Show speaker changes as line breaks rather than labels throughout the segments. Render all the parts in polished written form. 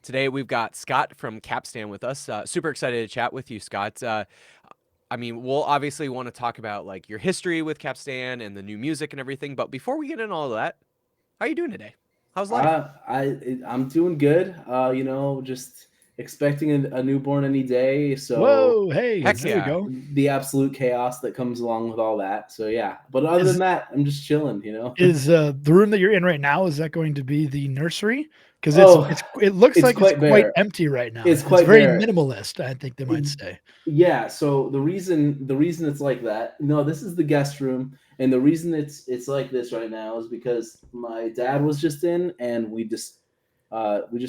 Today we've got Scott from Capstan with us. Super excited to chat with you, Scott. We'll obviously want to talk about like your history with Capstan and the new music and everything. But before we get into all of that, how are you doing today? How's life?
I'm doing good. Just expecting a newborn any day. So
Whoa, hey,
Heck
there we
yeah.
go.
the absolute chaos that comes along with all that. So yeah, but other than
Is
that, I'm just chilling.
is the room that you're in right now, is that going to be the nursery? Because
Oh,
it looks
it's
like it's
quite
quite
bare.
empty right now.
It's
It's
quite
very
bare.
minimalist, I think they might say.
Yeah. So the reason it's like that. No, this is the guest room, and the reason it's like this right now is because my dad was just in, and we just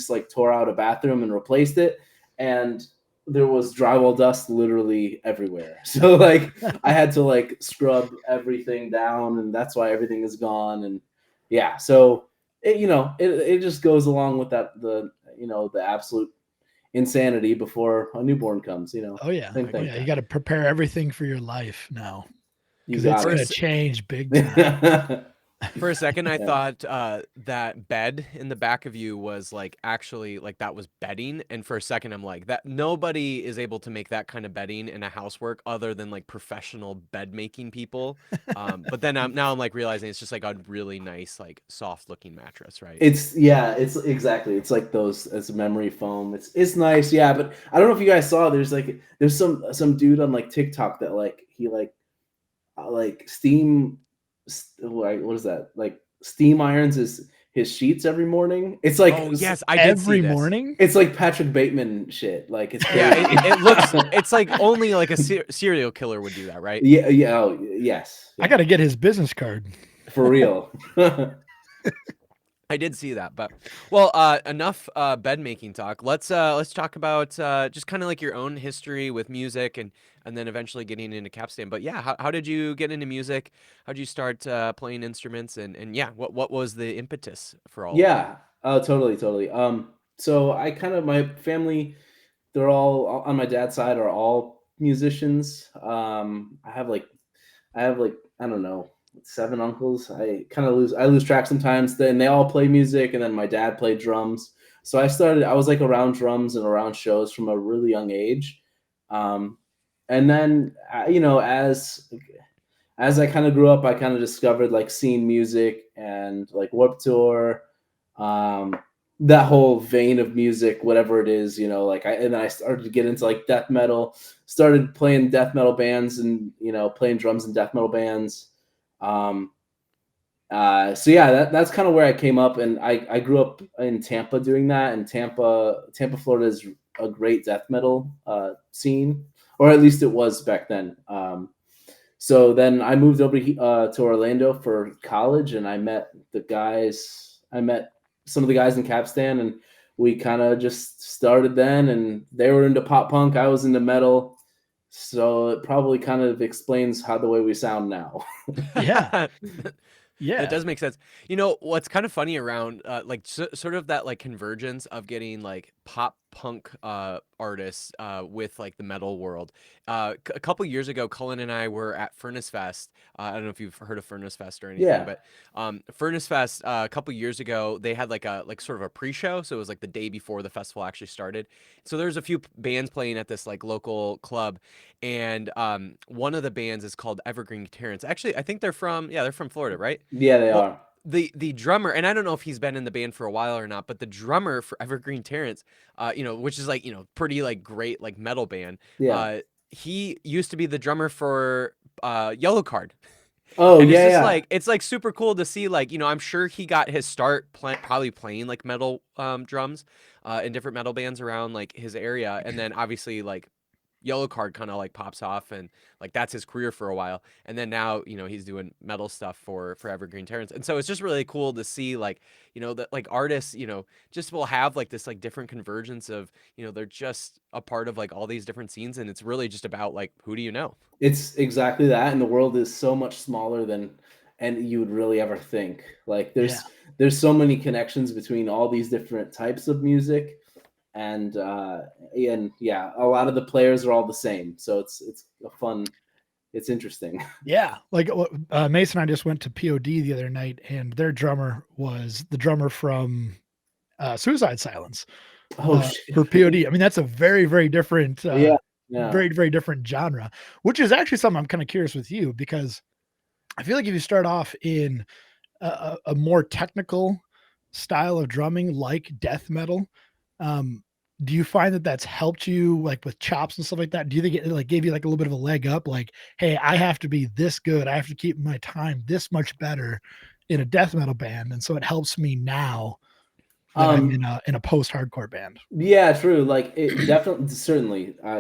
like tore out a bathroom and replaced it, and there was drywall dust literally everywhere. So like I had to like scrub everything down, and that's why everything is gone. And yeah, so it just goes along with the absolute insanity before a newborn comes.
Oh yeah.
Same
I
Oh
thing.
get
yeah. You
that.
got to prepare everything for your life now
You
because it's
got
For a,
going to
s-
change big time.
it.
for a second, I
Yeah.
thought that bed in the back of you was like actually like that was bedding. And for a second, I'm like, that nobody is able to make that kind of bedding in a housework other than like professional bed making people. But then I'm like realizing it's just like a really nice, like soft looking mattress, right?
It's exactly. It's like those as memory foam. It's nice, yeah. But I don't know if you guys saw. There's some dude on like TikTok that like he like like what is that? Like steam irons his sheets every morning. It's like
Oh, yes, I did see
Every
this.
morning?
it's like Patrick Bateman shit. Like it's
Yeah,
crazy.
it looks, it's like only like a serial killer would do that, right?
Yeah, yeah, oh, yes,
I
yeah,
got to get his business card.
for real.
I did see that, but well, enough bed making talk. Let's talk about just kind of like your own history with music and then eventually getting into Capstan. But yeah, how did you get into music? How did you start playing instruments? And yeah, what was the impetus for all of that?
Yeah, totally, totally. So I kind of my family, they're all on my dad's side are all musicians. I have like I don't know, seven uncles. I lose track sometimes. Then they all play music, and then my dad played drums. So I was like around drums and around shows from a really young age. Um, and then as I kind of grew up, I kind of discovered like scene music and like Warped Tour, um, that whole vein of music, whatever it is, and then I started to get into like death metal, started playing death metal bands and playing drums in death metal bands. Um, so yeah, that's kind of where I came up, and I grew up in Tampa doing that, and Tampa, Florida is a great death metal scene, or at least it was back then. So then I moved over to Orlando for college, and I met the guys. I met some of the guys in Capstan, and we kind of just started then. And they were into pop punk. I was into metal, so it probably kind of explains how the way we sound now.
Yeah.
That
Yeah.
does make sense. You know, what's kind of funny around like sort of that like convergence of getting like pop punk artists with like the metal world. A couple years ago, Cullen and I were at Furnace Fest. I don't know if you've heard of Furnace Fest or anything,
Yeah,
but Furnace Fest a couple years ago, they had like sort of a pre-show, so it was like the day before the festival actually started. So there's a few bands playing at this like local club, and one of the bands is called Evergreen Terrence. Actually, I think they're from Florida, right?
yeah, they
Well,
are.
the drummer, and I don't know if he's been in the band for a while or not, but the drummer for Evergreen Terrence, which is like pretty like great like metal band,
Yeah.
he used to be the drummer for Yellow Card.
Oh
And it's
yeah,
just
yeah.
like it's like super cool to see like I'm sure he got his start probably playing like metal drums in different metal bands around like his area, and then obviously like Yellow Card kind of like pops off, and like that's his career for a while, and then now he's doing metal stuff for Evergreen Terrence. And so it's just really cool to see like that like artists just will have like this like different convergence of they're just a part of like all these different scenes, and it's really just about like who do you know.
It's exactly that, and the world is so much smaller than and you would really ever think. Like
Yeah.
there's so many connections between all these different types of music, and yeah, a lot of the players are all the same. So it's a fun. It's interesting.
Yeah. Like Mason and I just went to POD the other night, and their drummer was the drummer from Suicide Silence.
Oh shit.
for POD. I mean, that's a very, very different,
Yeah. Yeah.
very, very different genre, which is actually something I'm kind of curious with you because I feel like if you start off in a more technical style of drumming like death metal, um, do you find that that's helped you like with chops and stuff like that? Do you think it like gave you like a little bit of a leg up? Like, hey, I have to be this good. I have to keep my time this much better in a death metal band, and so it helps me now that I'm in a post hardcore band.
Yeah, true. Like it definitely,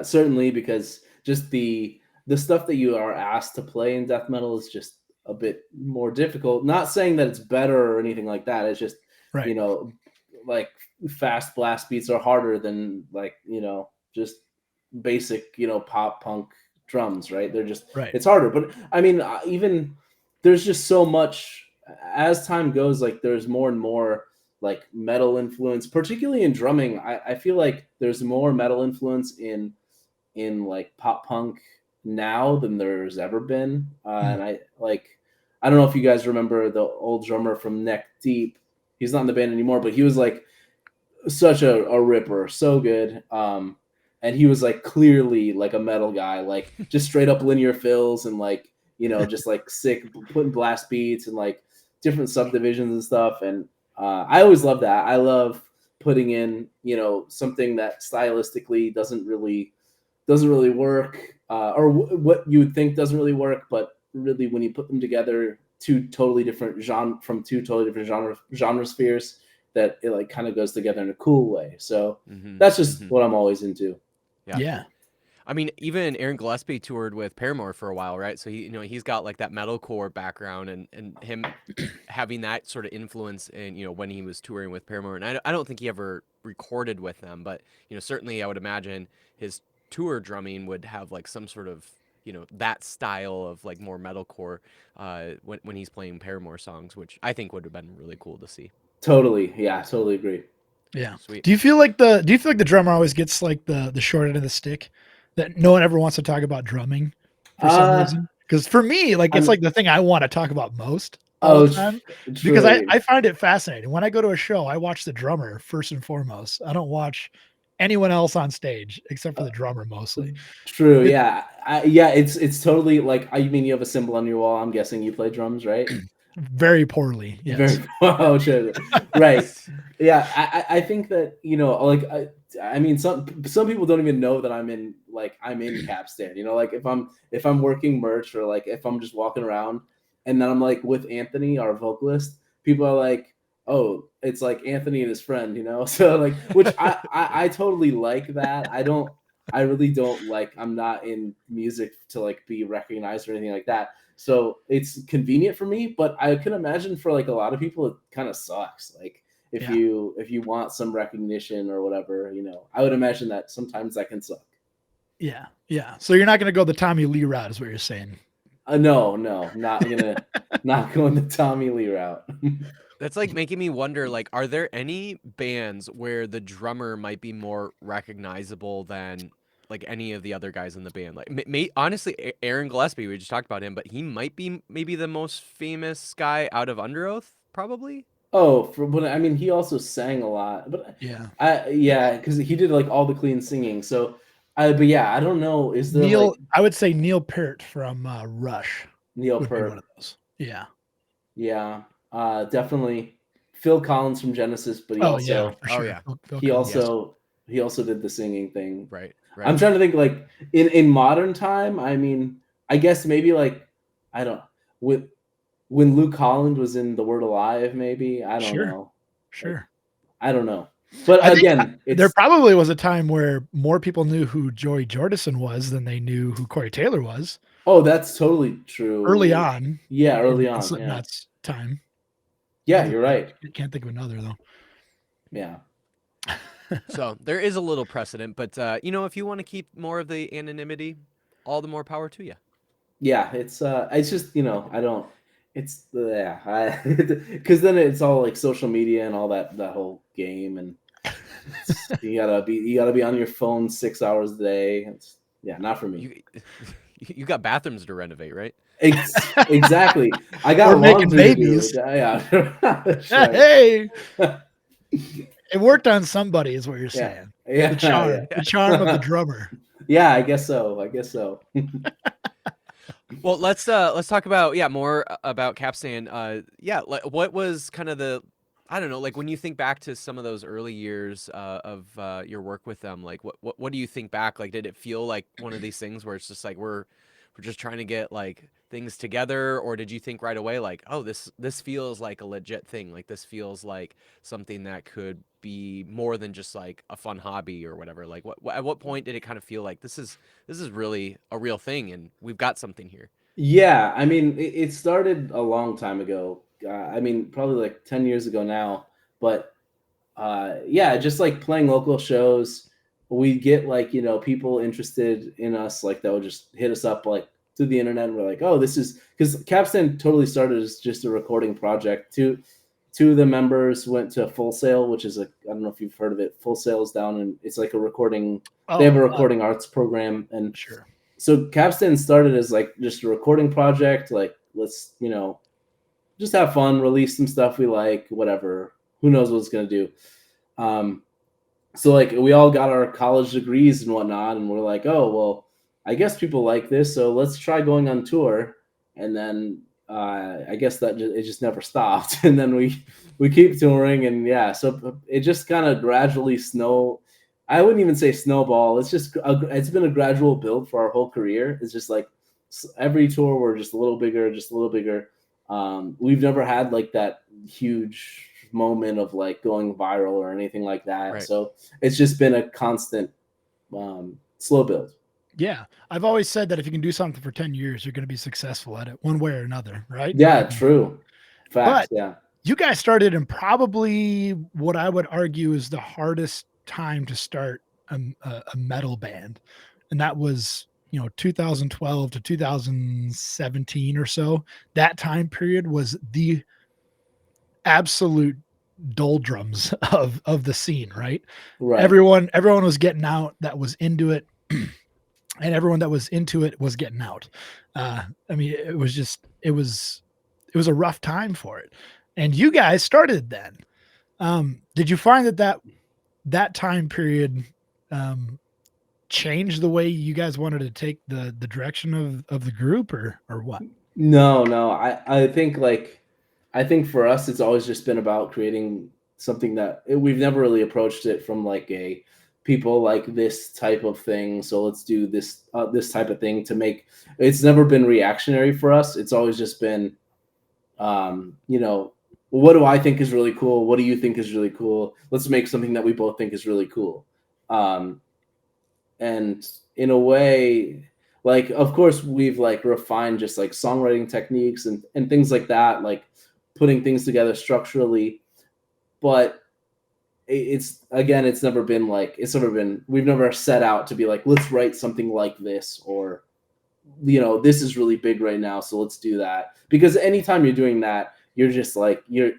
certainly, because just the stuff that you are asked to play in death metal is just a bit more difficult. Not saying that it's better or anything like that. It's just
Right.
like fast blast beats are harder than like just basic pop punk drums. Right? They're just
Right.
it's harder. But I mean, even there's just so much as time goes. Like there's more and more like metal influence, particularly in drumming. I feel like there's more metal influence in like pop punk now than there's ever been. And I don't know if you guys remember the old drummer from Neck Deep. He's not in the band anymore, but he was like such a ripper, so good. And he was like clearly like a metal guy, like just straight up linear fills and like just like sick putting blast beats and like different subdivisions and stuff. And I always love that. I love putting in something that stylistically doesn't really work, or what you would think doesn't really work, but really when you put them together, two totally different genre spheres, that it like kind of goes together in a cool way. So that's just what I'm always into.
Yeah.
I mean, even Aaron Gillespie toured with Paramore for a while, right? So he's got like that metalcore background, and him having that sort of influence in when he was touring with Paramore. And I don't think he ever recorded with them, but certainly I would imagine his tour drumming would have like some sort of that style of like more metalcore when he's playing Paramore songs, which I think would have been really cool to see.
Totally, yeah, totally agree.
Yeah.
Sweet.
Do you feel like the drummer always gets like the short end of the stick? That no one ever wants to talk about drumming for some reason? Because for me, like it's like the thing I want to talk about most all the time. Because I find it fascinating. When I go to a show, I watch the drummer first and foremost. I don't watch anyone else on stage except for the drummer mostly.
True, yeah. It's totally like, I mean, you have a symbol on your wall. I'm guessing you play drums, right?
Very poorly, yes.
Oh, shit. Right. Yeah, I think that like I mean, some people don't even know that I'm in Capstan. Like if I'm working merch, or like if I'm just walking around and then I'm like with Anthony, our vocalist, people are like, oh, it's like Anthony and his friend, so like, which I totally like that. I really don't like, I'm not in music to like be recognized or anything like that. So it's convenient for me, but I can imagine for like a lot of people, it kind of sucks. Like if you want some recognition or whatever, I would imagine that sometimes that can suck.
Yeah. Yeah. So you're not going to go the Tommy Lee route is what you're saying.
No, not going the Tommy Lee route.
That's like making me wonder, like, are there any bands where the drummer might be more recognizable than like any of the other guys in the band? Like, honestly, Aaron Gillespie, we just talked about him, but he might be maybe the most famous guy out of Under Oath, probably.
Oh, but I mean, he also sang a lot, but because he did like all the clean singing. So, but yeah, I don't know. Is there
Neil? I would say Neil Peart from Rush.
Neil
would be
Peart,
one of those. Yeah.
Yeah, definitely Phil Collins from Genesis, but he also did the singing thing.
Right.
I'm trying to think like in modern time. I mean, I guess maybe like I don't when Luke Holland was in The Word Alive, maybe I don't know.
Sure.
Like, I don't know. But again,
there probably was a time where more people knew who Joey Jordison was than they knew who Corey Taylor was.
Oh, that's totally true.
Early on.
Yeah, early on.
Slipknot's time.
Yeah, you're right.
I can't think of another though.
Yeah.
So there is a little precedent, but if you want to keep more of the anonymity, all the more power to you.
Yeah, it's just I don't. It's because then it's all like social media and all that whole game, and you gotta be on your phone 6 hours a day. It's not for me.
You got bathrooms to renovate, right?
Exactly. I got
making babies.
Yeah.
Hey. It worked on somebody, is what you're
Yeah,
saying.
yeah,
The charm,
yeah.
the charm of the drummer.
Yeah, I guess so. I guess so.
Well, let's talk about more about Capstan. What was kind of the, I don't know, like when you think back to some of those early years of your work with them, like what do you think back? Like, did it feel like one of these things where it's just like we're just trying to get like things together, or did you think right away like, oh, this feels like a legit thing, like this feels like something that could be more than just like a fun hobby or whatever? Like, at what point did it kind of feel like this is really a real thing and we've got something here?
Yeah, I mean, it started a long time ago. I mean, probably like 10 years ago now. But yeah, just like playing local shows, we get like, people interested in us, like that would just hit us up like through the internet. And we're like, oh, this is because Capstan totally started as just a recording project. Two of the members went to Full Sail, which is I don't know if you've heard of it. Full Sail's down, and it's like a recording. They have
Oh,
a recording arts program, and
sure.
so Capstan started as like just a recording project. Like, let's just have fun, release some stuff we like, whatever. Who knows what it's gonna do? Um, so like we all got our college degrees and whatnot, and we're like, oh well, I guess people like this, so let's try going on tour. And then I guess that it just never stopped. And then we keep touring, and yeah, so it just kind of gradually I wouldn't even say snowball. It's been a gradual build for our whole career. It's just like every tour we're just a little bigger, just a little bigger. We've never had like that huge moment of like going viral or anything like that.
Right.
So it's just been a constant slow build.
Yeah. I've always said that if you can do something for 10 years, you're going to be successful at it one way or another, right?
Yeah, true. Facts.
But
Yeah.
you guys started in probably what I would argue is the hardest time to start a metal band. And that was, 2012 to 2017 or so. That time period was the absolute doldrums of the scene, right?
Right.
Everyone was getting out that was into it, and everyone that was into it was getting out. I mean, it was a rough time for it, and you guys started then. Did you find that time period changed the way you guys wanted to take the direction of the group, or what?
No. I think for us, it's always just been about creating something that we've never really approached it from like a people like this type of thing. So let's do this type of thing to make. It's never been reactionary for us. It's always just been, what do I think is really cool? What do you think is really cool? Let's make something that we both think is really cool. And in a way, like of course we've like refined just like songwriting techniques and things like that, like putting things together structurally. But it's never been we've never set out to be like, let's write something like this, or this is really big right now, so let's do that. Because anytime you're doing that, you're just like you're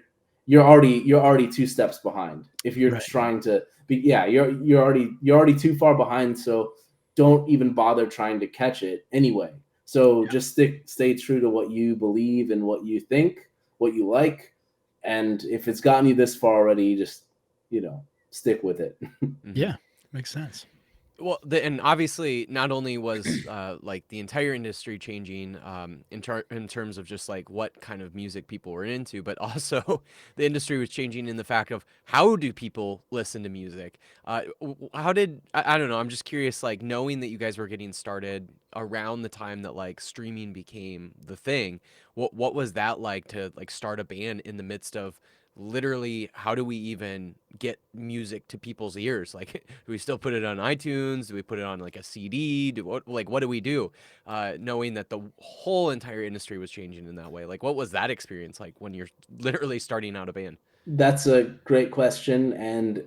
already two steps behind. If you're
Right.
trying to be, yeah, you're already too far behind. So don't even bother trying to catch it anyway. So just stay true to what you believe and what you think, what you like, and if it's gotten you this far already, just stick with it.
Yeah, makes sense.
Well, and obviously, not only was like the entire industry changing in terms of just like what kind of music people were into, but also the industry was changing in the fact of how do people listen to music? How did I don't know? I'm just curious, like knowing that you guys were getting started around the time that like streaming became the thing. What was that like to like start a band in the midst of literally how do we even get music to people's ears? Like, do we still put it on iTunes? Do we put it on like a CD? What do we do? Knowing that the whole entire industry was changing in that way. Like, what was that experience like when you're literally starting out a band?
That's a great question, and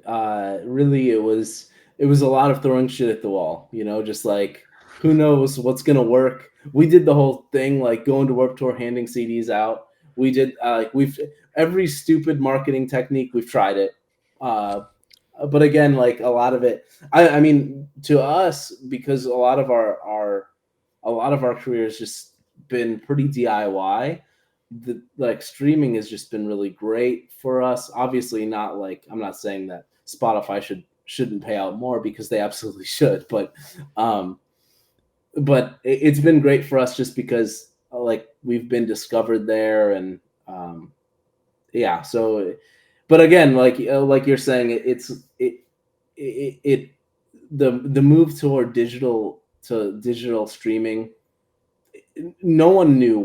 really, it was a lot of throwing shit at the wall. Just like who knows what's gonna work. We did the whole thing, like going to Warped Tour, handing CDs out. We did like we've every stupid marketing technique we've tried it. Uh, but again, like a lot of it, I mean, to us, because a lot of our career has just been pretty DIY. Like streaming has just been really great for us. Obviously, not like I'm not saying that Spotify shouldn't pay out more, because they absolutely should. But it's been great for us just because like we've been discovered there, and yeah. So, but again, like you're saying, the move toward digital streaming, no one knew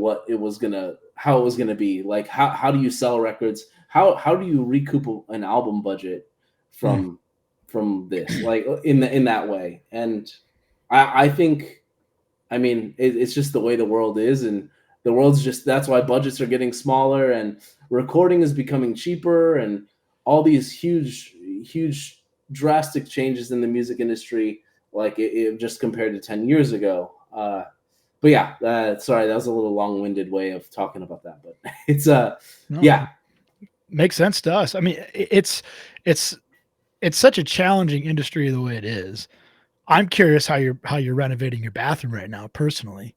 how it was gonna be. Like how do you sell records? How do you recoup an album budget from this, like in that way? And I think, I mean, it's just the way the world is, and the world's just, that's why budgets are getting smaller, and recording is becoming cheaper, and all these huge drastic changes in the music industry, like it just compared to 10 years ago. But yeah, sorry, that was a little long-winded way of talking about that, but it's
No,
yeah,
makes sense to us. I mean, it's such a challenging industry the way it is. I'm curious how you're renovating your bathroom right now, personally.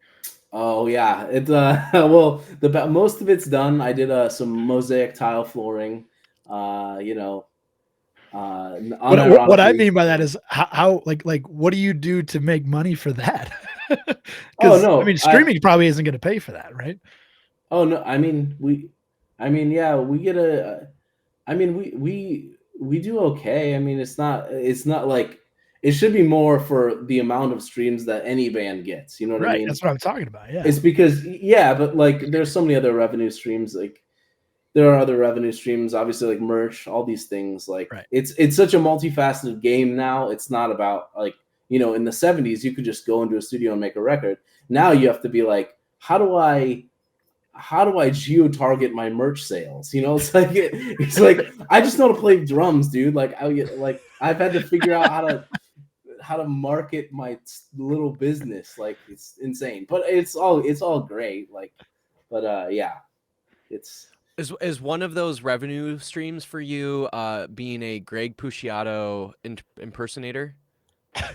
Oh yeah, it's well, most of it's done. I did some mosaic tile flooring, you know,
What I
unironically.
mean by that is how like what do you do to make money for that?
Oh
Because I
no,
mean, streaming probably isn't going to pay for that, right?
oh no, I mean, yeah, we get I mean, we do okay. I mean, it's not like, it should be more for the amount of streams that any band gets. You know what I
Right.
mean?
That's what I'm talking about. Yeah.
It's because, yeah, but like there's so many other revenue streams. Like there are other revenue streams, obviously, like merch, all these things. Like
Right.
it's such a multifaceted game now. It's not about like, in the 70s you could just go into a studio and make a record. Now you have to be like, how do I geo-target my merch sales? It's like I just know to play drums, dude. Like I've had to figure out how to market my little business. Like it's insane, but it's all great. Like, but yeah, it's
Is one of those revenue streams for you being a Greg Puciato impersonator?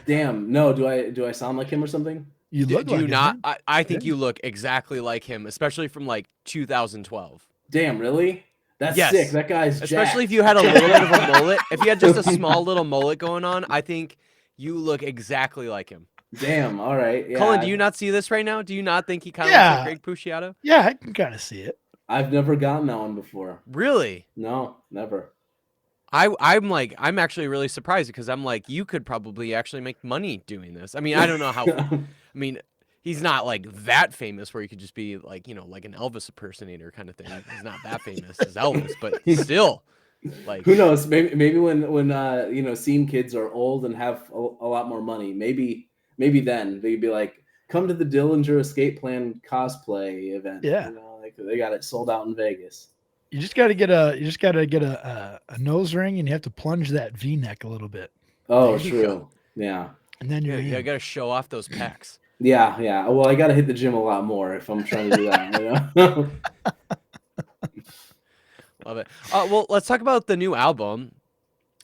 damn. No, do I sound like him or something?
You
Do,
look
do you
like it,
not?
man.
I think
Yeah.
you look exactly like him, especially from like 2012.
Damn, really? That's sick.
Yes.
That guy's
Especially
jacked.
if you had a little bit of a mullet. If you had just a small little mullet going on, I think you look exactly like him.
Damn. All right.
Cullen, do
Yeah.
you not see this right now? Do you not think he kind of looks like Greg Puciato?
Yeah, I can kind of see it.
I've never gotten that one before.
Really?
No, never.
I'm actually really surprised, because I'm like, you could probably actually make money doing this. I mean, I don't know how. I mean, he's not like that famous where you could just be like, like an Elvis impersonator kind of thing. He's not that famous as Elvis, but still, like,
Who knows? Maybe when scene kids are old and have a lot more money, maybe then they'd be like, come to the Dillinger Escape Plan cosplay event.
Yeah.
Like they got it sold out in Vegas.
You just got to get a nose ring, and you have to plunge that V-neck a little bit,
Oh,
There you
true.
go.
Yeah.
and then you're
I
in.
got to show off those pecs.
Yeah. Well, I got to hit the gym a lot more if I'm trying to do that.
Love it. Well, let's talk about the new album.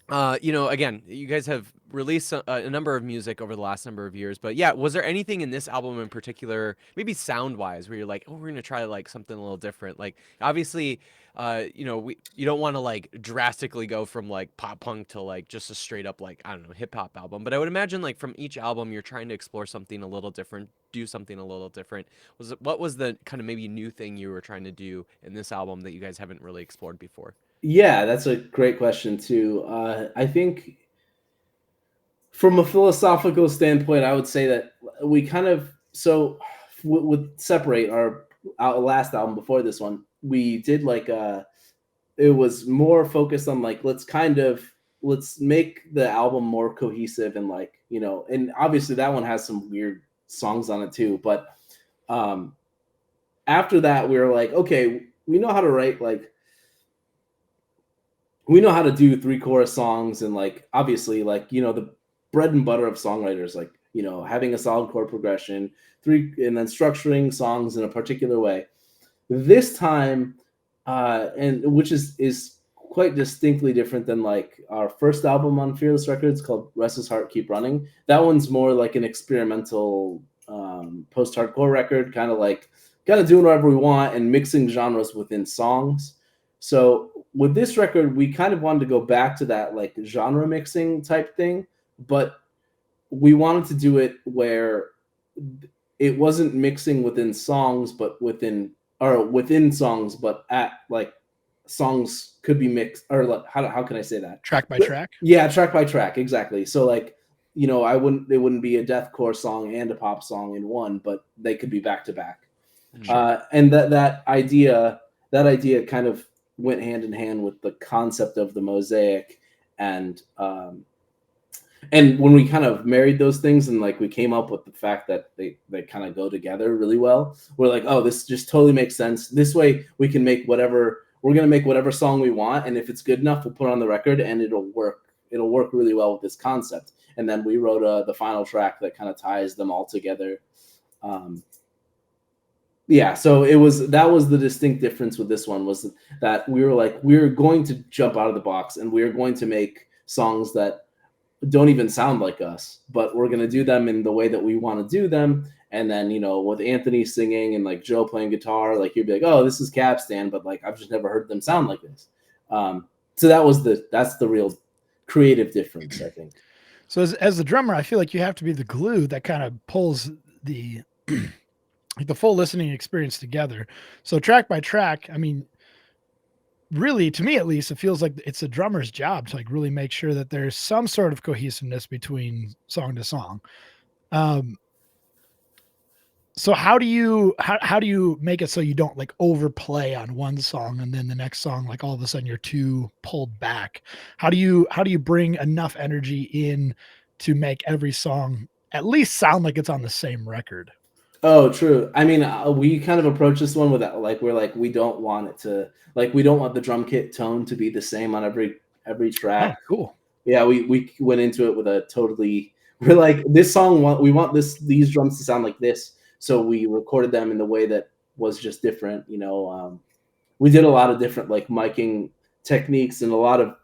Again, you guys have released a number of music over the last number of years, but yeah, was there anything in this album in particular, maybe sound-wise, where you're like, oh, we're gonna try like something a little different? Like, obviously, you don't want to like drastically go from like pop punk to like just a straight up like, I don't know, hip hop album. But I would imagine like from each album, you're trying to explore something a little different, do something a little different. What was the kind of maybe new thing you were trying to do in this album that you guys haven't really explored before?
Yeah, that's a great question too. I think from a philosophical standpoint, I would say that we kind of would separate our last album before this one. We did like it was more focused on like let's make the album more cohesive, and like and obviously that one has some weird songs on it too. But after that, we were like, okay, we know how to write like. We know how to do 3 chorus songs, and like obviously like the bread and butter of songwriters, like having a solid chord progression, 3, and then structuring songs in a particular way. This time, and which is quite distinctly different than like our first album on Fearless Records called Restless Heart Keep Running. That one's more like an experimental post-hardcore record, kind of doing whatever we want and mixing genres within songs. So with this record, we kind of wanted to go back to that like genre mixing type thing, but we wanted to do it where it wasn't mixing within songs, but within songs, but at like songs could be mixed, or like, how can I say that?
Track by track.
Yeah, track by track, exactly. So like, it wouldn't be a deathcore song and a pop song in one, but they could be back to back. And that idea kind of went hand in hand with the concept of the mosaic, and when we kind of married those things and like we came up with the fact that they kind of go together really well, we're like, oh, this just totally makes sense. This way we can make whatever song we want, and if it's good enough, we'll put it on the record and it'll work really well with this concept. And then we wrote the final track that kind of ties them all together. Yeah, so that was the distinct difference with this one, was that we were like, we're going to jump out of the box and we're going to make songs that don't even sound like us, but we're going to do them in the way that we want to do them. And then, with Anthony singing and like Joe playing guitar, like you'd be like, oh, this is Capstan, but like I've just never heard them sound like this. So that's the real creative difference, I think.
So as the drummer, I feel like you have to be the glue that kind of pulls the the full listening experience together. So track by track, I mean, really, to me at least, it feels like it's a drummer's job to like really make sure that there's some sort of cohesiveness between song to song. So how do you make it so you don't like overplay on one song and then the next song, like all of a sudden you're too pulled back? How do you bring enough energy in to make every song at least sound like it's on the same record?
Oh, true. I mean, we kind of approach this one with that, like, we're like, we don't want the drum kit tone to be the same on every track.
Oh, cool.
Yeah, we went into it with we're like, this song, we want these drums to sound like this. So we recorded them in the way that was just different. We did a lot of different like miking techniques and a lot of,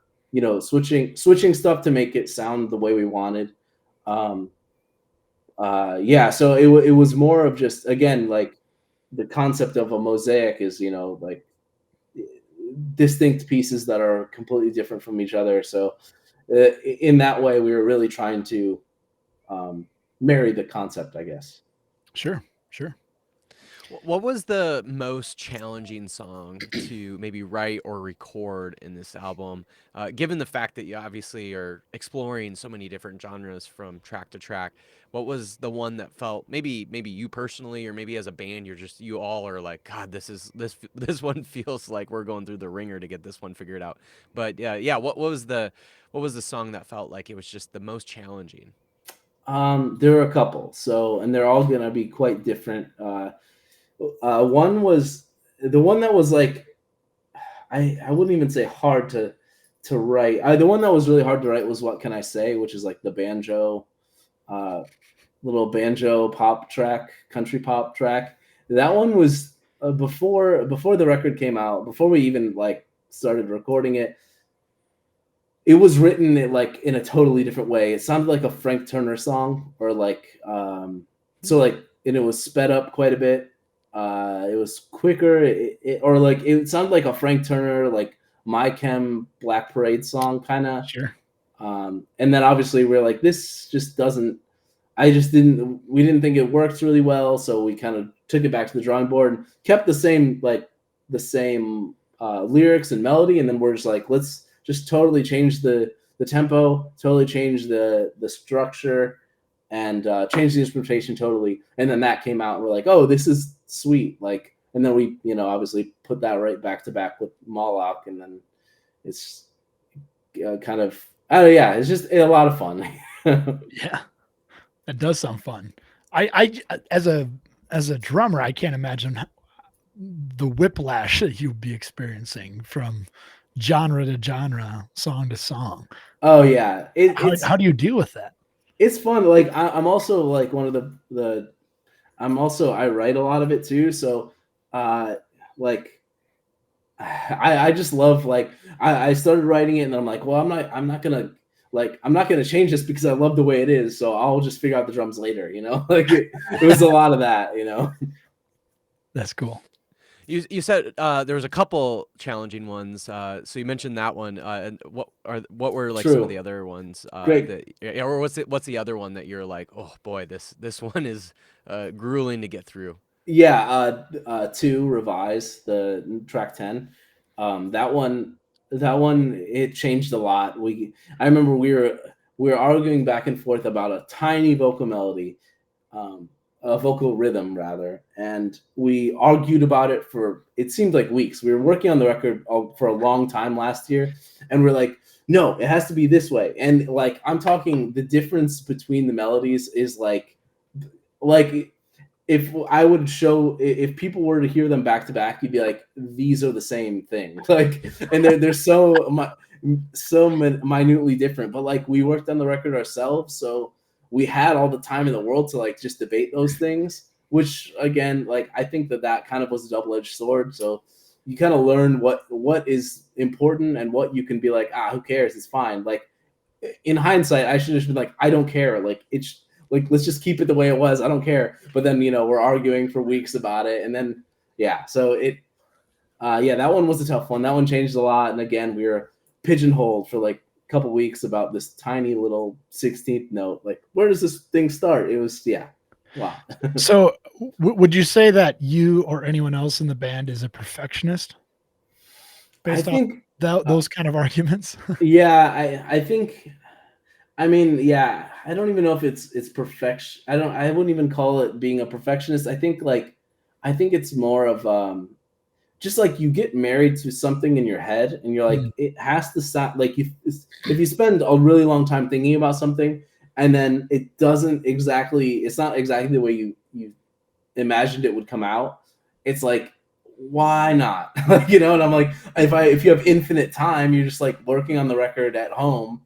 switching stuff to make it sound the way we wanted. Yeah, so it was more of just, again, like the concept of a mosaic is, like distinct pieces that are completely different from each other. So in that way, we were really trying to marry the concept, I guess.
Sure.
What was the most challenging song to maybe write or record in this album? Given the fact that you obviously are exploring so many different genres from track to track, what was the one that felt, maybe you personally, or maybe as a band, you all are like, God, this one feels like we're going through the ringer to get this one figured out. But yeah, what was the song that felt like it was just the most challenging?
There are a couple, and they're all gonna be quite different. One was the one that was like, I wouldn't even say hard to write. The one that was really hard to write was What Can I Say, which is like the banjo, little banjo pop track, country pop track. That one was before the record came out, before we even like started recording it. It was written in a totally different way. It sounded like a Frank Turner song, or like and it was sped up quite a bit. It was quicker, it sounded like a Frank Turner, like My Chem Black Parade song, kind of.
Sure.
And then obviously we're like, this just doesn't. We didn't think it worked really well, so we kind of took it back to the drawing board and kept the same lyrics and melody, and then we're just like, let's just totally change the tempo, totally change the structure, and change the instrumentation totally. And then that came out, and we're like, oh, this is sweet. Like, and then we, obviously put that right back to back with Moloch, and then it's kind of, it's just a lot of fun.
Yeah, that does sound fun. I as a drummer, I can't imagine the whiplash that you'd be experiencing from genre to genre, song to song.
Oh yeah.
How do you deal with that?
It's fun. Like I'm also like one of I write a lot of it too. So like I just love, like, I started writing it and I'm like, well, I'm not gonna change this because I love the way it is. So I'll just figure out the drums later, like it was a lot of that,
That's cool.
You said there was a couple challenging ones. So you mentioned that one. And what were like some of the
True.
other ones
Great.
or what's the other one that you're like, oh boy, this one is grueling to get through.
Yeah, two revise the track 10. That one it changed a lot. I remember we were arguing back and forth about a tiny vocal melody, um, a vocal rhythm rather, and we argued about it for it seemed like weeks. We were working on the record for a long time last year, and we're like, no, it has to be this way. And like I'm talking, the difference between the melodies is like if I would show if people were to hear them back to back, you'd be like, these are the same thing. Like, and they're so minutely different. But like we worked on the record ourselves, so we had all the time in the world to like just debate those things. Which again, like I think that kind of was a double edged sword. So you kind of learn what is important and what you can be like, who cares? It's fine. Like in hindsight, I should have been like, I don't care. Like it's like let's just keep it the way it was. I don't care. But then we're arguing for weeks about it, and then yeah. So yeah, that one was a tough one. That one changed a lot, and again, we were pigeonholed for like a couple weeks about this tiny little 16th note. Like, where does this thing start? It was wow.
So, would you say that you or anyone else in the band is a perfectionist
I
based off
think
those kind of arguments?
yeah, I think I mean, yeah, I don't even know if it's perfection. I wouldn't even call it being a perfectionist. I think it's more of just like you get married to something in your head and you're
Mm,
like it has to sound like if you spend a really long time thinking about something and then it's not exactly the way you imagined it would come out. It's like why not? Like and I'm like if you have infinite time, you're just like working on the record at home,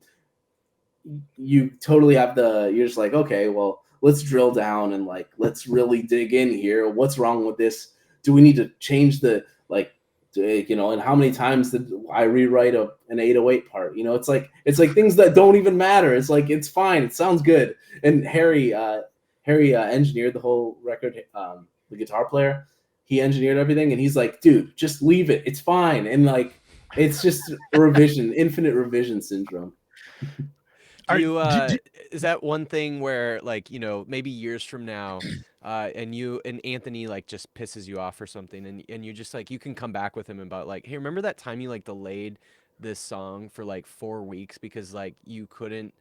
you totally have you're just like, okay, well, let's drill down and like let's really dig in here. What's wrong with this? Do we need to change the like and how many times did I rewrite an 808 part? It's like things that don't even matter. It's like it's fine, it sounds good. And Harry engineered the whole record, the guitar player. He engineered everything and he's like, dude, just leave it, it's fine. And like it's just infinite revision syndrome.
Do
Are,
you
do, do,
is that one thing where like, maybe years from now, and you and Anthony like just pisses you off or something and you just like you can come back with him about like, hey, remember that time you like delayed this song for like 4 weeks because like you couldn't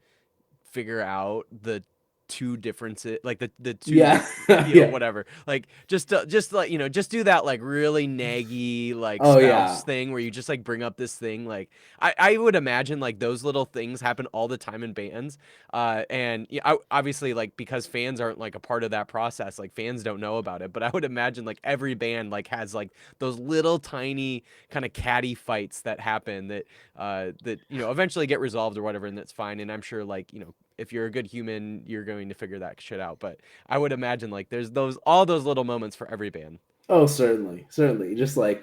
figure out the two differences, like the two,
Yeah. Yeah.
whatever. Like just like just do that like really naggy like
Oh yeah.
spouse thing where you just like bring up this thing. Like I would imagine like those little things happen all the time in bands. And yeah, obviously like because fans aren't like a part of that process, like fans don't know about it. But I would imagine like every band like has like those little tiny kind of catty fights that happen that eventually get resolved or whatever, and that's fine. And I'm sure like if you're a good human, you're going to figure that shit out. But I would imagine like there's all those little moments for every band.
Oh, certainly, certainly. Just like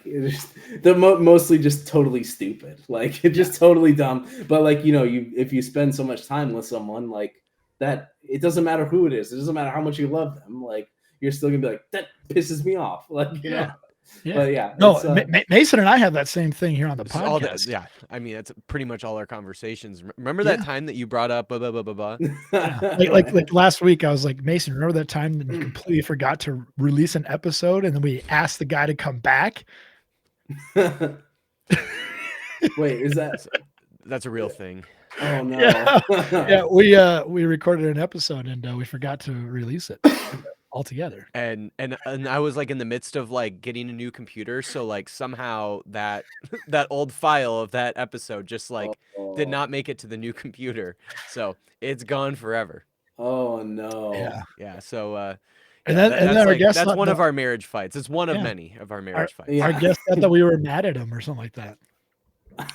they're mostly just totally stupid, like it's
yeah.
just totally dumb. But like you if you spend so much time with someone like that, it doesn't matter who it is. It doesn't matter how much you love them. Like you're still gonna be like that pisses me off. Like
Yeah. Yeah.
But yeah,
No,
it's
Mason and I have that same thing here on the
It's all that,
podcast.
yeah. I mean, that's pretty much all our conversations. Remember that
Yeah.
time that you brought up blah blah blah blah blah?
Yeah. Like last week, I was like, Mason, remember that time that you completely forgot to release an episode and then we asked the guy to come back?
Wait, is that?
That's a real thing.
Oh no.
Yeah. Yeah. We recorded an episode and we forgot to release it altogether.
And I was like in the midst of like getting a new computer, so like somehow that that old file of that episode just like did
Oh,
not make it to the new computer. So it's gone forever.
oh no.
Yeah.
Yeah. So
And
yeah,
then
that's
our
like
guest
that's
thought
one
that,
of our marriage fights. It's one of
yeah,
many of our
our
marriage fights.
our
Yeah.
guest thought that we were mad at him or something like that.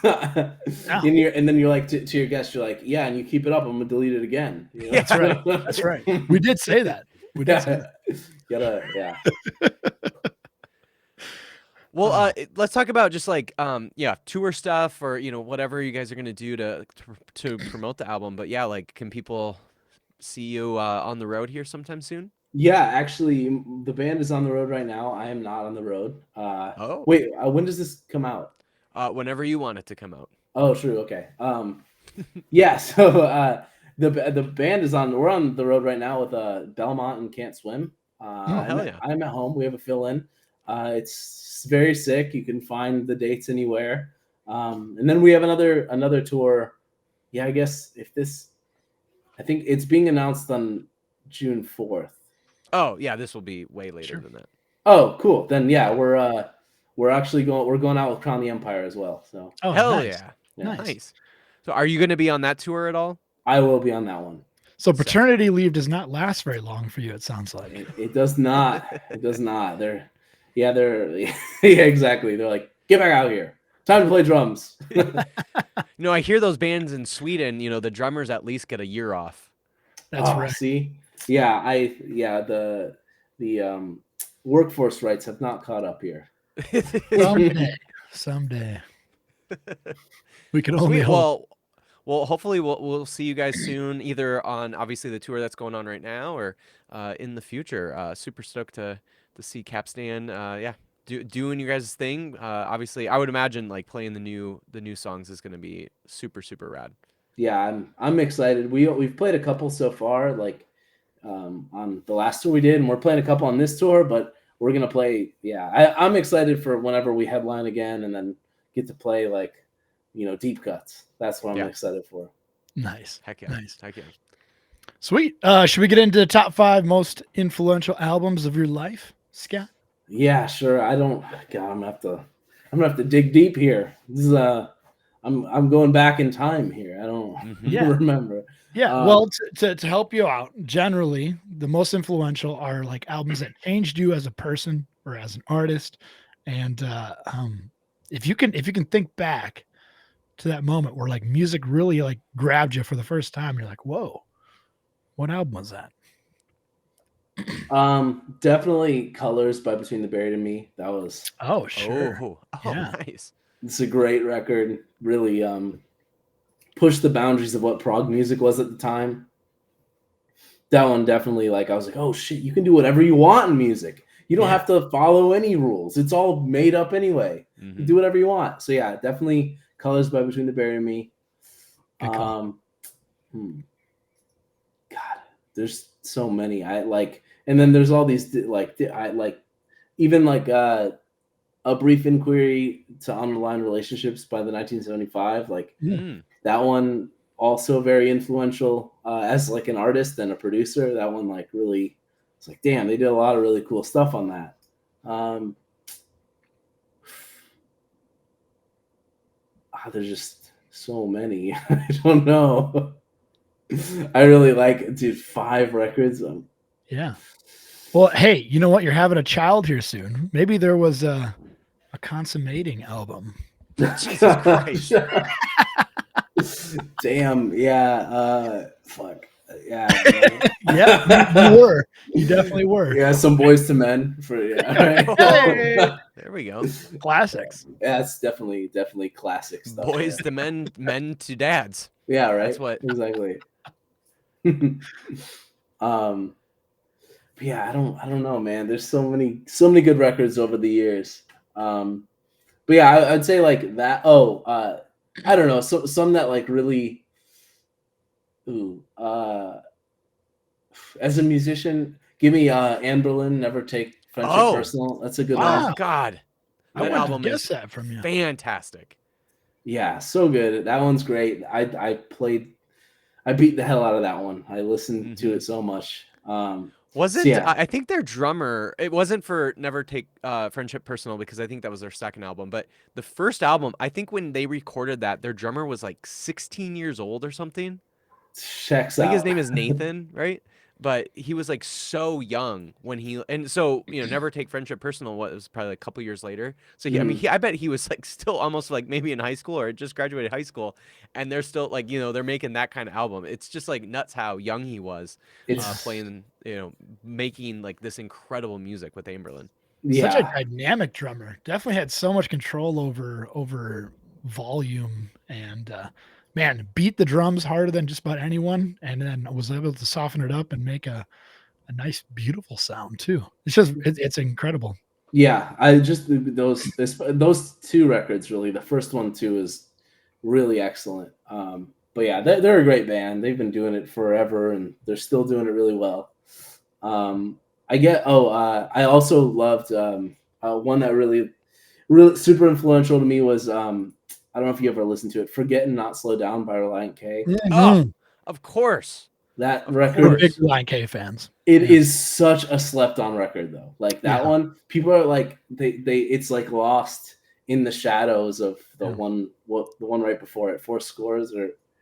and
Yeah.
then you're like to your guest, you're like, yeah, and you keep it up, I'm gonna delete it again.
That's right. That's right. We did say that. We did say
Yeah.
that.
Yeah.
Well,
Uh,
let's talk about just like yeah, tour stuff or whatever you guys are gonna do to promote the album. But yeah, like can people see you on the road here sometime soon?
Yeah, actually, the band is on the road right now. I am not on the road.
Oh,
Wait, when does this come out?
whenever you want it to come out.
Oh, true. Okay. Yeah. So the band is on. We're on the road right now with Belmont and Can't Swim.
Oh,
Hmm.
hell yeah.
I'm at home. We have a fill in. It's very sick. You can find the dates anywhere. And then we have another tour. Yeah, I guess I think it's being announced on June 4th.
Oh, yeah, this will be way later
Sure.
than that.
Oh, cool. Then yeah, we're actually going out with Crown the Empire as well. So
Oh,
Hell
nice.
yeah.
yeah,
Nice.
Nice. So are you going to be on that tour at all?
I will be on that one.
So
Sick.
paternity leave does not last very long for you, it sounds like.
It does not. It does not. They're yeah, exactly. They're like, get back out here. Time to play drums.
I hear those bands in Sweden, the drummers at least get a year off.
That's
Oh,
right.
see, yeah, the workforce rights have not caught up here.
Someday. We can only
Sweet.
hope.
Well, hopefully we'll see you guys soon, either on obviously the tour that's going on right now or in the future. Super stoked to see Capstan. Yeah, doing your guys' thing. Obviously, I would imagine like playing the new songs is going to be super super rad.
Yeah, I'm excited. We've played a couple so far, like on the last tour we did, and we're playing a couple on this tour, but we're gonna play. Yeah, I'm excited for whenever we headline again, and then get to play like deep cuts. That's what I'm
Yeah.
excited for.
Nice.
Heck yeah.
Nice.
Heck yeah.
Sweet. Should we get into the top 5 most influential albums of your life, Scott?
Yeah, sure. I don't. God, I'm gonna have to dig deep here. This is I'm going back in time here. I don't
Yeah.
remember.
Yeah. Well, to help you out, generally, the most influential are like albums that changed you as a person or as an artist. And if you can think back to that moment where like music really like grabbed you for the first time, you're like, whoa, what album was that?
Definitely Colors by Between the Buried and Me. That was
Oh, sure.
Oh,
Yeah.
nice.
it's a great record. Really pushed the boundaries of what prog music was at the time. That one definitely, like, I was like, oh shit, you can do whatever you want in music. You don't
Yeah.
have to follow any rules. It's all made up anyway. You
Mhm.
do whatever you want. So yeah, definitely Colors by Between the Buried and Me.
Good call.
God, there's so many. I like, and then there's all these I like, even like A Brief Inquiry to Underlying Relationships by the 1975. Like
Mm.
that one also very influential as like an artist and a producer. That one like really, it's like damn, they did a lot of really cool stuff on that. There's just so many. I don't know. I really like, dude, 5 records.
Yeah. Well, hey, you know what? You're having a child here soon. Maybe there was a consummating album.
Jesus Christ.
Damn, yeah. Fuck. Yeah.
Yeah, you were. You definitely were.
Yeah, some Boys to Men for yeah. Right?
Hey!
There we go.
Classics.
Yeah, it's definitely classic stuff.
Boys
Yeah,
to men to dads.
yeah, right.
That's what.
Exactly. But yeah, I don't know, man. There's so many good records over the years. But yeah, I'd say like that. Oh, I don't know. So some that like really, ooh, as a musician, give me Anne Boleyn, Never Take Friendship
Oh.
Personal. That's a good
Wow.
one.
Oh God.
I
That
wouldn't
album
have guessed
is
that from you.
fantastic.
Yeah, so good. That one's great. I beat the hell out of that one. I listened to it so much.
Wasn't
yeah.
I think their drummer? It wasn't for Never Take Friendship Personal because I think that was their second album. But the first album, I think when they recorded that, their drummer was like 16 years old or something.
Checks
I think
out.
his name is Nathan, right? But he was like so young when and so Never Take Friendship Personal was probably like a couple years later. So I mean, I bet he was like still almost like maybe in high school or just graduated high school, and they're still like they're making that kind of album. It's just like nuts how young he was playing, making like this incredible music with Amberlin.
Such a dynamic drummer. Definitely had so much control over volume and man, beat the drums harder than just about anyone, and then was able to soften it up and make a a nice, beautiful sound too. It's just it's incredible.
Yeah, I just those two records really. The first one too is really excellent. But yeah, they're a great band. They've been doing it forever, and they're still doing it really well. I get. I also loved one that really super influential to me was I don't know if you ever listened to it. "Forget and Not Slow Down" by Reliant K.
Oh,
Mhm.
of course.
That
Of
We're
record,
big
course.
Lion K fans.
it
Yeah.
is such a slept on record though. Like that
Yeah.
one, people are like they it's like lost in the shadows of the
Yeah.
one right before it, Four Scores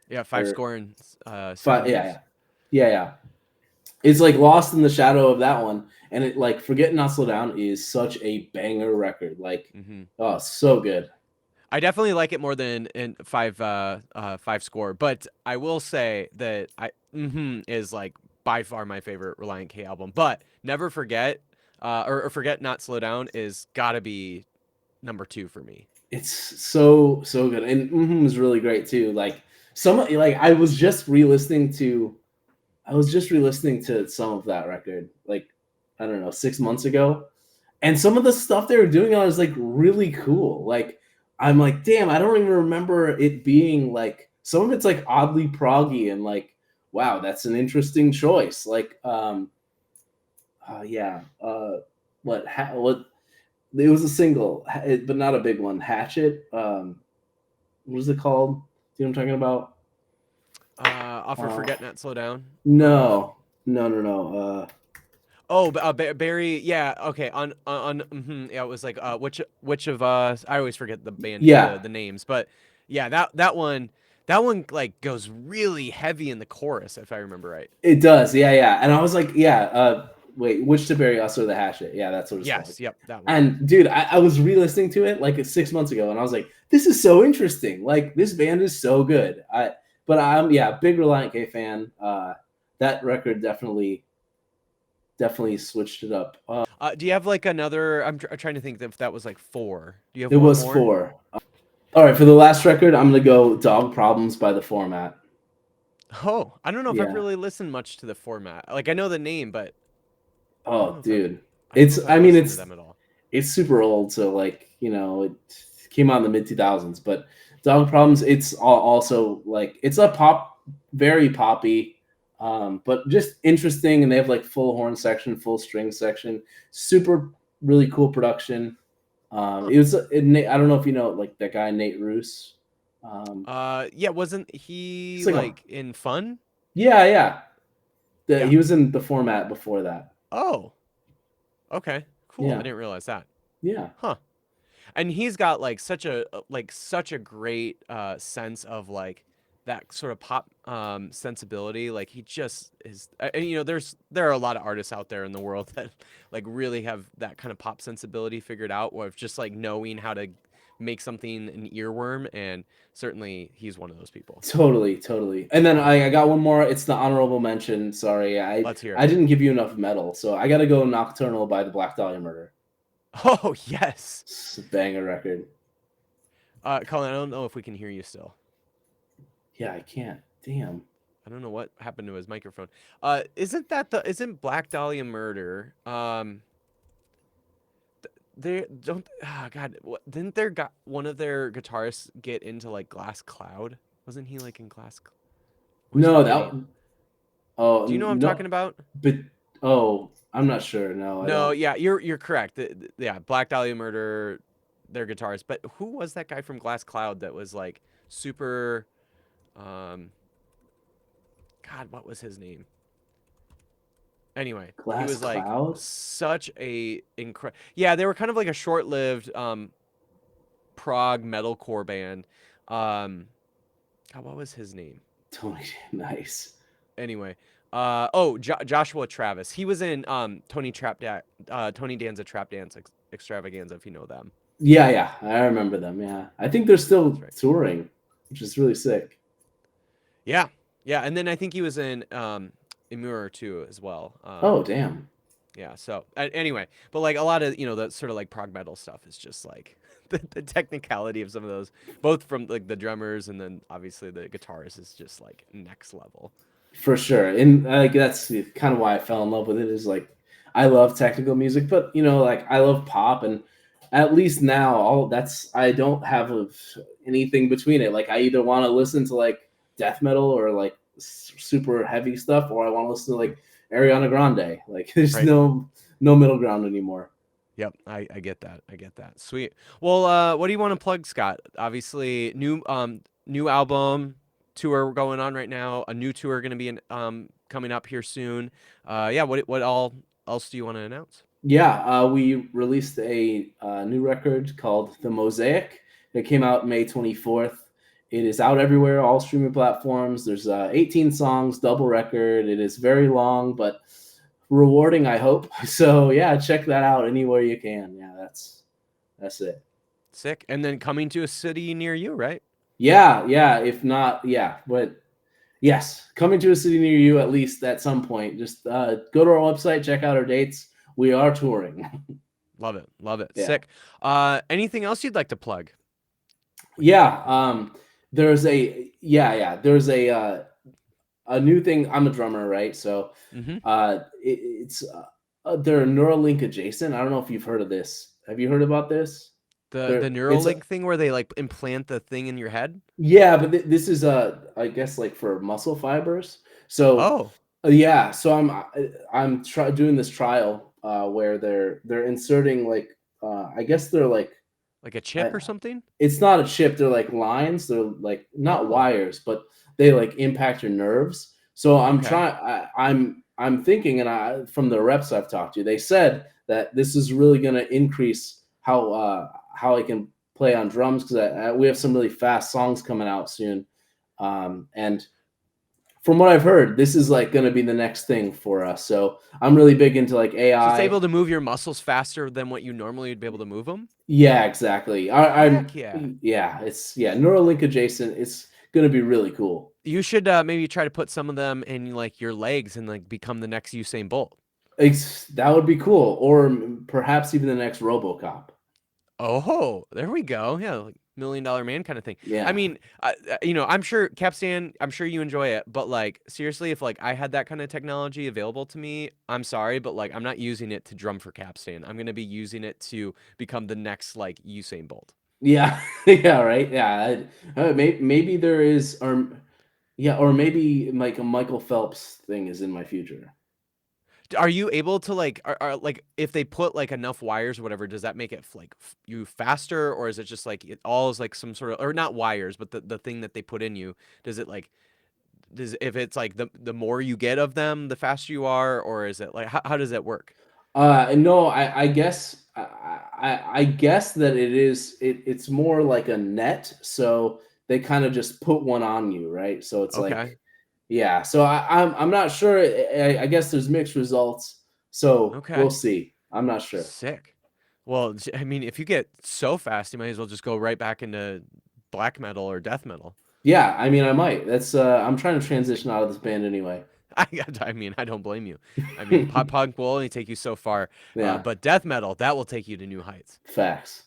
Yeah, five
or
score and seven
five.
years.
Yeah. It's like lost in the shadow of that one, and it like Forget Not Slow Down is such a banger record. Like,
Hmm.
oh, so good.
I definitely like it more than in five score, but I will say that is like by far my favorite Reliant K album. But Never Forget, or Forget Not Slow Down is gotta be number 2 for me.
It's so good, and is really great too. Like I was just re-listening to some of that record, like I don't know, 6 months ago, and some of the stuff they were doing on it is like really cool. Like I'm like, damn, I don't even remember it being like some of it's like oddly proggy and like, wow, that's an interesting choice. Like, yeah, what it was a single, but not a big one. Hatchet. What was it called? Do you know what I'm talking about?
Offer Forget Not Slow Down.
No, no.
Barry. Yeah. Okay. Yeah. It was like which of us? I always forget the band
Yeah,
the names, but yeah, that one like goes really heavy in the chorus if I remember right.
it does. Yeah. And I was like, yeah. Wait, which to bury us or the Hatchet? Yeah, that's what it's called.
Yes. Yep. That one.
And dude, I was re-listening to it like 6 months ago, and I was like, this is so interesting. Like this band is so good. But I'm big Reliant K fan. That record definitely switched it up.
Do you have like another? I'm trying to think if that was like 4. Do you have
It
one
was
more?
4. All right, for the last record, I'm gonna go Dog Problems by The Format.
Oh, I don't know if I've
Yeah.
really listened much to the format. Like I know the name, but I don't
Oh,
know if I've
dude.
I don't know if
I
I've
mean,
listened to them at all.
it's super old, so like it came out in the mid 2000s. But Dog Problems, it's also like it's a pop, very poppy, but just interesting. And they have like full horn section, full string section, super really cool production.
Huh.
I don't know if you know like that guy Nate Roos.
Yeah, wasn't he
He's like a
like in Fun?
yeah.
Yeah.
He was in The Format before that.
Oh, okay. Cool. I
Yeah,
didn't realize that.
yeah,
Huh. And he's got like such a great sense of like that sort of pop sensibility. Like he just is and there are a lot of artists out there in the world that like really have that kind of pop sensibility figured out, or of just like knowing how to make something an earworm, and certainly he's one of those people.
totally. And then I got one more. It's the honorable mention. Sorry,
Let's hear
I
it.
didn't give you enough metal, so I got to go Nocturnal by the Black Dahlia Murder.
Oh, yes.
It's a banger record.
Colin, I don't know if we can hear you still.
Yeah, I can't. Damn.
I don't know what happened to his microphone. Isn't Black Dahlia Murder? They don't. Oh God, didn't one of their guitarists get into like Glass Cloud? Wasn't he like in Where's
No,
the
that.
name? Do you know what I'm
No,
talking about?
but I'm not sure. No, I
No,
don't.
yeah, you're correct. Yeah, Black Dahlia Murder, their guitarist. But who was that guy from Glass Cloud that was like super? Um, God, what was his name? Anyway, he
Glass
was like
Cloud.
such a incredible. Yeah, they were kind of like a short-lived prog metalcore band. Um, God, what was his name?
Tony, nice.
Anyway, Joshua Travis. He was in Tony Danza Trap Dance Extravaganza, if you know them.
Yeah, I remember them. Yeah, I think they're
That's
still
right.
touring, which is really sick.
Yeah, yeah, and then I think he was in Imur too as well.
Oh, damn.
Yeah. So anyway, but like a lot of the sort of like prog metal stuff is just like the technicality of some of those, both from like the drummers and then obviously the guitarist is just like next level.
For sure. And like that's kind of why I fell in love with it is like I love technical music, but like I love pop and at least now all that's I don't have anything between it. Like I either want to listen to like death metal or like super heavy stuff or I want to listen to like Ariana Grande. Like there's
Right.
no middle ground anymore.
Yep, I get that. I get that. Sweet. Well, what do you want to plug, Scott? Obviously, new album tour going on right now. A new tour going to be coming up here soon. Yeah. What all else do you want to announce?
Yeah, we released a new record called The Mosaic. It came out May 24th. It is out everywhere, all streaming platforms. There's 18 songs, double record. It is very long, but rewarding, I hope. So yeah, check that out anywhere you can. Yeah, that's it.
Sick. And then coming to a city near you, right?
Yeah, yeah. If not, yeah, but yes, coming to a city near you at least at some point. Just go to our website, check out our dates. We are touring.
Love it. Love it.
Yeah.
Sick. Anything else you'd like to plug?
Yeah, there's there's a new thing. I'm a drummer, right? So
Mm-hmm.
it's they're Neuralink adjacent. I don't know if you've heard of this. Have you heard about this?
The
It's
Neuralink thing where they like implant the thing in your head.
yeah, but this is I guess like for muscle fibers. So
Oh,
yeah, so I'm doing this trial where they're inserting like I guess they're like
like a chip
I,
or something?
it's not a chip. They're like lines. They're like not
Oh,
wires, but they like impact your nerves. So I'm
okay.
trying. I'm thinking, and from the reps I've talked to, they said that this is really going to increase how I can play on drums because we have some really fast songs coming out soon, and from what I've heard, this is like going to be the next thing for us. So I'm really big into like
So it's
AI.
able to move your muscles faster than what you normally would be able to move them?
Yeah, exactly. I'm
Heck yeah.
yeah, it's Neuralink adjacent. It's gonna be really cool.
You should maybe try to put some of them in like your legs and like become the next Usain Bolt.
That would be cool, or perhaps even the next RoboCop.
Oh, there we go. Yeah, like $1 million man kind of thing. I
Yeah,
mean, I'm sure Capstan, I'm sure you enjoy it, but like seriously, if like I had that kind of technology available to me, I'm sorry, but like I'm not using it to drum for Capstan. I'm gonna be using it to become the next like Usain Bolt.
yeah, yeah. Right. Yeah. Maybe there is, or yeah, or maybe like a Michael Phelps thing is in my future.
Are you able to like are like if they put like enough wires or whatever, does that make it you faster or is it just like it all is like some sort of or not wires, but the thing that they put in you, does it like does if it's like the more you get of them, the faster you are, or is it like how does that work?
No, I guess I guess that it is it's more like a net. So they kind of just put one on you, right? So it's like
Okay.
yeah. So I'm not sure. I guess there's mixed results. So we'll
Okay.
see. I'm not sure.
Sick. Well, I mean, if you get so fast, you might as well just go right back into black metal or death metal.
Yeah, I mean I might. That's I'm trying to transition out of this band anyway.
I mean, I don't blame you. I mean, pop punk will only take you so far,
Yeah,
but death metal that will take you to new heights.
facts.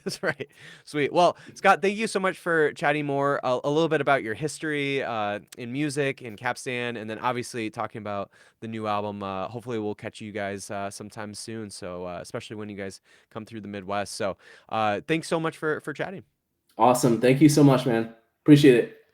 That's right. Sweet. Well, Scott, thank you so much for chatting more a little bit about your history in music in Capstan, and then obviously talking about the new album. Hopefully, we'll catch you guys sometime soon. So, especially when you guys come through the Midwest. So, thanks so much for chatting.
Awesome. Thank you so much, man. Appreciate it.